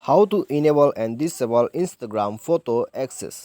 How to enable and disable Instagram photo access.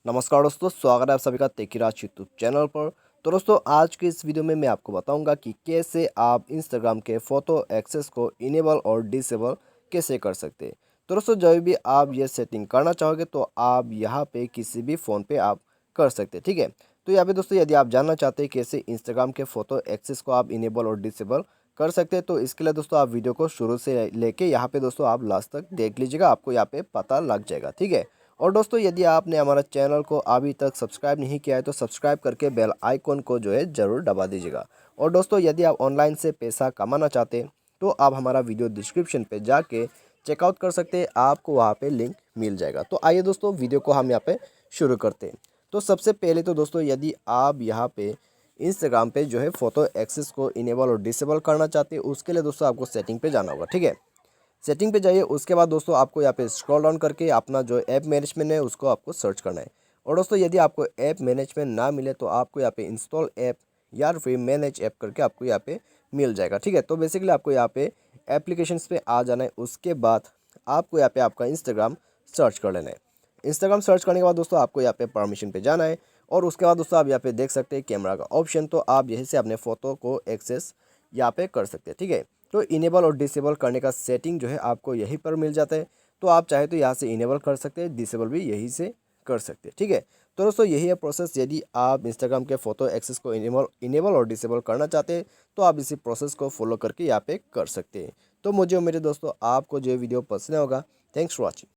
नमस्कार दोस्तों, स्वागत है आप सभी का टेकीराज यूट्यूब चैनल पर। तो दोस्तों, आज के इस वीडियो में मैं आपको बताऊंगा कि कैसे आप इंस्टाग्राम के फ़ोटो एक्सेस को इनेबल और डिसेबल कैसे कर सकते हैं। तो दोस्तों, जब भी आप ये सेटिंग करना चाहोगे तो आप यहाँ पे किसी भी फ़ोन पे आप कर सकते हैं, ठीक है। तो यहाँ पे दोस्तों, यदि आप जानना चाहते हैं कैसे इंस्टाग्राम के फ़ोटो एक्सेस को आप इनेबल और डिसेबल कर सकते हैं, तो इसके लिए दोस्तों आप वीडियो को शुरू से लेके यहाँ पे दोस्तों आप लास्ट तक देख लीजिएगा, आपको यहाँ पे पता लग जाएगा, ठीक है। और दोस्तों, यदि आपने हमारा चैनल को अभी तक सब्सक्राइब नहीं किया है तो सब्सक्राइब करके बेल आइकॉन को जो है ज़रूर दबा दीजिएगा। और दोस्तों, यदि आप ऑनलाइन से पैसा कमाना चाहते हैं तो आप हमारा वीडियो डिस्क्रिप्शन पे जाके चेकआउट कर सकते हैं, आपको वहाँ पे लिंक मिल जाएगा। तो आइए दोस्तों, वीडियो को हम यहाँ पे शुरू करते हैं। तो सबसे पहले तो दोस्तों, यदि आप यहाँ पे इंस्टाग्राम पे जो है फ़ोटो एक्सेस को इनेबल और डिसेबल करना चाहते हैं, उसके लिए दोस्तों आपको सेटिंग पे जाना होगा, ठीक है। सेटिंग पे जाइए, उसके बाद दोस्तों आपको यहाँ पे स्क्रॉल डाउन करके अपना जो ऐप मैनेजमेंट है उसको आपको सर्च करना है। और दोस्तों, यदि आपको ऐप मैनेजमेंट ना मिले तो आपको यहाँ पे इंस्टॉल ऐप या फिर मैनेज ऐप करके आपको यहाँ पे मिल जाएगा, ठीक है। तो बेसिकली आपको यहाँ पे एप्लीकेशंस पे आ जाना है, उसके बाद आपको यहाँ पे आपका इंस्टाग्राम सर्च कर लेना है। इंस्टाग्राम सर्च करने के बाद दोस्तों आपको यहाँ पे परमिशन पे जाना है और उसके बाद दोस्तों आप यहाँ पे देख सकते हैं कैमरा का ऑप्शन, तो आप यहीं से अपने फ़ोटो को एक्सेस यहाँ पे कर सकते हैं, ठीक है। तो इनेबल और डिसेबल करने का सेटिंग जो है आपको यहीं पर मिल जाता है। तो आप चाहे तो यहाँ से इनेबल कर सकते हैं, डिसेबल भी यहीं से कर सकते हैं, ठीक है। तो दोस्तों, यही है प्रोसेस। यदि आप इंस्टाग्राम के फ़ोटो एक्सेस को इनेबल और डिसेबल करना चाहते हैं तो आप इसी प्रोसेस को फॉलो करके यहाँ पे कर सकते हैं। तो मुझे उम्मीद है दोस्तों आपको जो वीडियो पसंद होगा। Thanks for watching.